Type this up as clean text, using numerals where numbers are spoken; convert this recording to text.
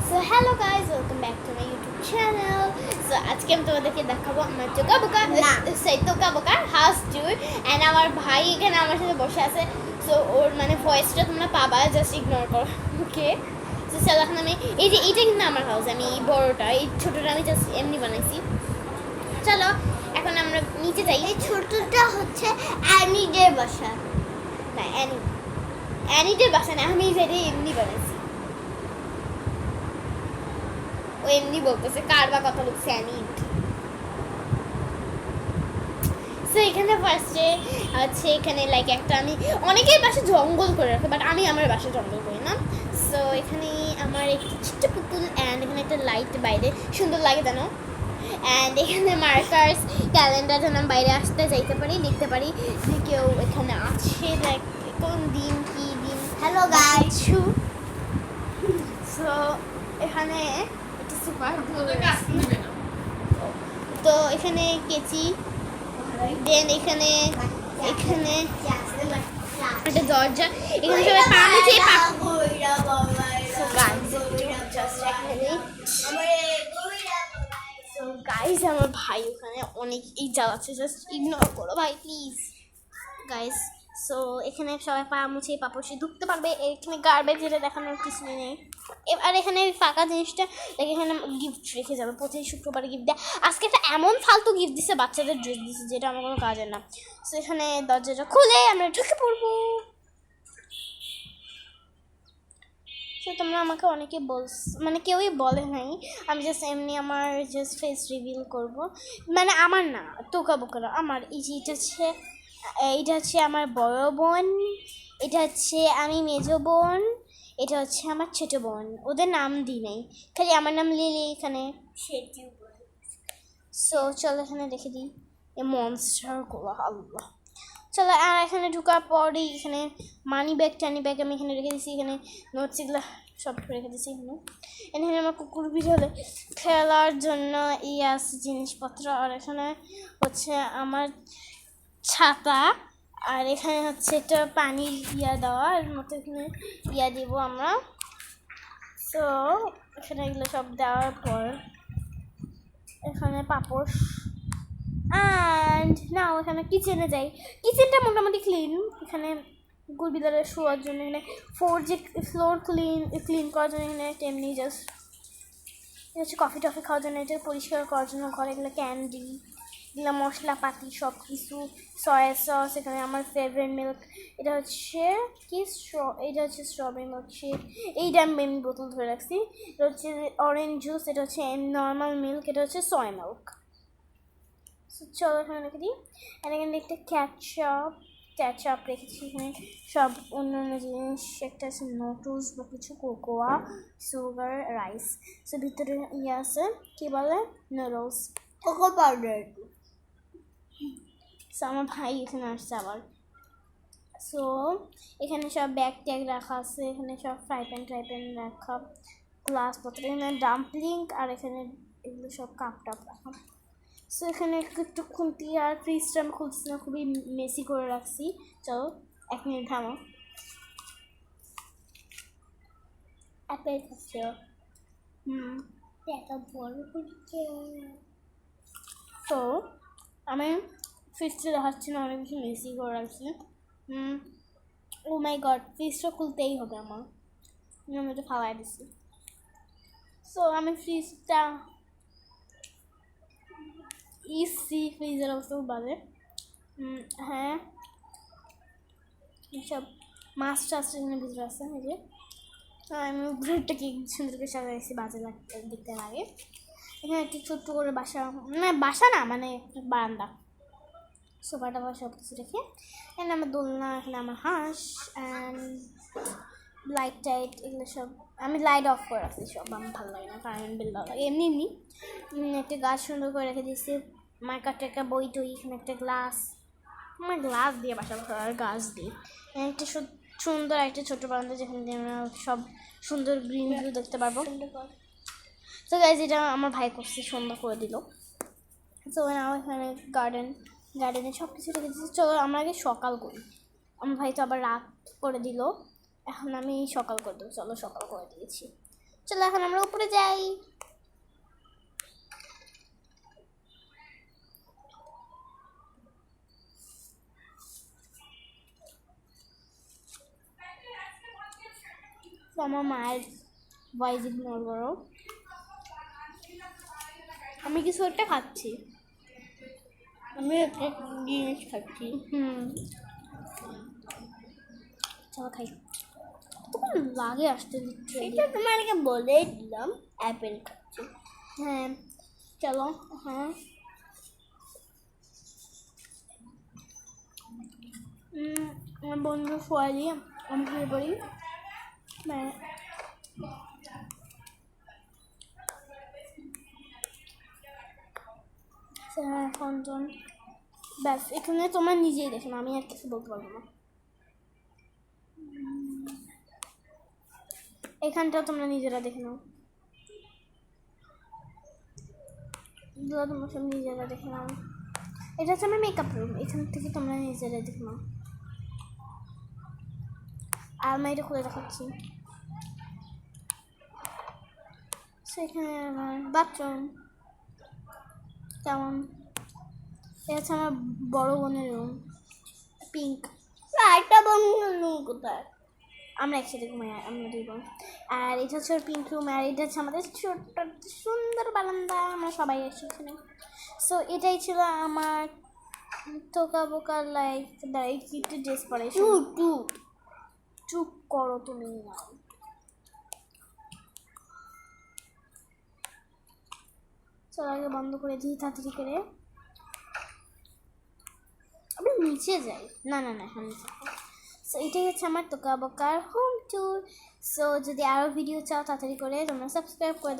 So hello guys, welcome back to my YouTube channel. So আজকে আমি তোমাদেরকে দেখাবো আমার টোকা বোকা হাউস ট্যুর এন্ড আমার ভাই এখানে আমার সাথে বসে আছে। সো ওর মানে ভয়েসটা তোমরা পাবা, জাস্ট ইগনোর করো, ওকে? সো চলো এখন আমি এইটা কিন্তু আমার হাউস, আমি এই বড়টা এই ছোটটা আমি জাস্ট এমনি বানাইছি। চলো এখন আমরা নিচে যাই। এই ছোটটা হচ্ছে অ্যানিদের বাসা। না, অ্যানিদের বাসা না, আমি যেটা এমনি বানাইছি। ও এমনি বলতেছে, কার বা কথা বলছে অ্যানি। সো এখানে ফার্স্টে হচ্ছে এখানে লাইক একটা আমি অনেকের বাসা জঙ্গল করে রাখে, বাট আমি আমার বাসা জঙ্গল করি না। সো এখানে আমার একটি ছোট্ট পুতুল অ্যান্ড এখানে একটা লাইট বাইরে সুন্দর লাগে জানো। অ্যান্ড এখানে মার্কার্স ক্যালেন্ডার যেন আমি বাইরে আসতে যাইতে পারি, দেখতে পারি যে কেউ এখানে আছে, লাইক কোন দিন কি দিন। Hello guys. সো এখানে একটা সুপার তো এখানে কেচি, দেন এখানে একটা দরজা, এখানে সবাই পা মুছে গাইস আমার ভাই ওখানে অনেক জ্বালাচ্ছে, জাস্ট ইগনোর করো ভাই প্লিজ গাইস। সো এখানে সবাই পা মুছে পাপসে ঢুকতে পারবে, এখানে গার্বেজ যেটা দেখানোর কিছু নেই। এবার এখানে ফাঁকা জিনিসটা এখানে গিফট রেখে যাবে, প্রতি শুক্রবারে গিফট দেয়। আজকে একটা এমন ফালতু গিফট দিচ্ছে, বাচ্চাদের ড্রেস দিচ্ছে যেটা আমার কোনো কাজের না। সো এখানে দরজাটা খুলে আমরা ঢুকে পড়বো। তো তোমরা আমাকে অনেকে মানে কেউই বলে নাই, আমি জাস্ট এমনি আমার জাস্ট ফেস রিভিল করবো, মানে আমার না টোকা বোকারা আমার। এইটা হচ্ছে আমার বড় বোন, এটা হচ্ছে আমি মেজো বোন, এটা হচ্ছে আমার ছোট বোন। ওদের নাম দিই নাই, খালি আমার নাম লিলি এখানে। সো চলো এখানে রেখে দিই এই মনস্টারগুলো, আল্লাহ। চলো আর এখানে ঢোকার পরই এখানে মানি ব্যাগ টানি ব্যাগ আমি এখানে রেখে দিচ্ছি, এখানে নোটস এগুলো সব রেখে দিচ্ছি এখানে আমার কুকুর বিড়ালে খেলার জন্য আছে জিনিসপত্র। আর এখানে হচ্ছে আমার ছাতা, আর এখানে হচ্ছে একটা পানির দেওয়ার মতো, এখানে দিব আমরা। সো এখানে এগুলো সব দেওয়ার পর এখানে পাপোশ অ্যান্ড নাও এখানে কিচেনে যাই। কিচেনটা মোটামুটি ক্লিন, এখানে কুকুর বিড়ালের শোয়ার জন্য এখানে ফ্লোর ক্লিন করার জন্য এখানে এমনি জাস্ট এটা হচ্ছে কফি টফি খাওয়ার জন্য, এটা পরিষ্কার করার জন্য ঘরে এগুলো ক্যান্ডি, এগুলো মশলাপাতি সব কিছু, সয়া সস, এখানে আমার ফেভারিট মিল্ক, এটা হচ্ছে এটা হচ্ছে স্ট্রবেরি মিল্ক শেক, এইটা আমি এমনি বোতল ধরে রাখছি। এটা হচ্ছে অরেঞ্জ জুস, এটা হচ্ছে নর্মাল মিল্ক, এটা হচ্ছে সয়া মিল্ক। চলো এখানে রেখে দিই। আর এখানে একটা ক্যাচআপ রেখেছি, এখানে সব অন্যান্য জিনিস, একটা আছে নোটস বা কিছু কোকোয়া, সুগার, রাইস। সো ভিতরে আছে কী বলে নুডলস, কোকো পাউডার। সো আমার ভাই এখানে আসছে আবার। সো এখানে সব ব্যাগ ট্যাগ রাখা আছে, এখানে সব ফ্রাই প্যান রাখা, গ্লাসপত্র, এখানে ডাম্পলিং, আর এখানে এগুলো সব কাপ টাপ রাখা। সো এখানে একটু খুন্তি আর ফ্রিজটা আমি খুলছি না, খুবই মেসি করে রাখছি। চলো 1 মিনিট থামো। আপেল খাচ্ছে এত বড় করছে। তো আমি ফ্রিজটা দেখাচ্ছি না, অনেক বেশি মেসি করে রাখছি। ও মাই গড, ফ্রিজটা খুলতেই হবে আমার, আমি এটা ফালাই দিচ্ছি। সো আমি ফ্রিজটা ফ্রিজের অবস্থা বাজে। হ্যাঁ সব মাছ টাছ এখানে ভিতরে আছে, এই যে আমি ঘুরটা কি সুন্দর করে সাজাইছি, বাজে দেখতে লাগে। এখানে একটু ছোট্ট করে বাসা না মানে বারান্দা, সোফাটা সব কিছু রেখে এখানে আমার দোলনা, এখানে আমার হাঁস অ্যান্ড লাইট টাইট এগুলো সব আমি লাইট অফ করে রাখছি সব, আমার ভালো লাগে না, কারেন্ট বিল দেওয়া লাগে। এমনি একটা গাছ সুন্দর করে রেখে দিয়েছি, মার্কার টেকা বই টই, এখানে একটা আমার গ্লাস দিয়ে বাসা আর গাছ দিয়ে একটা সুন্দর একটা ছোটো বারান্দা, যেখানে দিয়ে আমরা সব সুন্দর গ্রিন ভিউ দেখতে পারবো। তো গাইজ এটা আমার ভাই করছে, সুন্দর করে দিল। তো এখানে গার্ডেনে সব কিছু রেখে দিচ্ছি। চলো আমরা আগে সকাল করি, আমার ভাই তো আবার রাত করে দিল, এখন আমি সকাল করে দেবো। চলো সকাল করে দিয়েছি। চলো এখন আমরা উপরে যাই। তো আমার মায়ের ভয়েস ইগনোর করো, আমি কিছু একটা খাচ্ছি। আমি একটা জিনিস খাচ্ছি। চলো খাই। তখন লাগে আসতে দিচ্ছে। সেটা তোমাকে বলেই দিলাম, অ্যাপেল খাচ্ছি। হ্যাঁ চলো। হ্যাঁ আমার বন্ধু সোয়ালি, আমি শুয়ে পড়ি। হ্যাঁ এখন ব্যাস এখানে তোমার নিজেই দেখো, আমি আর কিছু বলতে পারবো না। এখানটাও তোমরা নিজেরা দেখে নাও, তোমরা সব নিজেরা দেখে নাও। এটা হচ্ছে আমার মেকআপ রুম, এখান থেকে তোমরা নিজেরা দেখে নাও। আর আমি এটা খুলে দেখাচ্ছি। সেখানে আমার বাথরুম কেমন, এটা হচ্ছে আমার বড় বোনের রুম, পিঙ্ক। একটা বন্ধুর রুম কোথায়? আমরা একসাথে ঘুমাই, আমরা দুই বোন। আর এটা হচ্ছে ওর পিঙ্ক রুম, আর এটা হচ্ছে আমাদের ছোট্ট সুন্দর বারান্দা, আমরা সবাই আসছি এখানে। সো এটাই ছিল আমার তোকা বোকা লাইফ। দাঁড়াই একটু ড্রেস পরে। চুপ করো তুমি। চলো আগে বন্ধ করে দিই তাড়াতাড়ি করে। আমি নিচে যাই, না না না এখন নিচে। সো এটাই হচ্ছে আমার তোকা বোকার হোম ট্যুর। সো যদি আরও ভিডিও চাও তাড়াতাড়ি করে তোমরা সাবস্ক্রাইব করে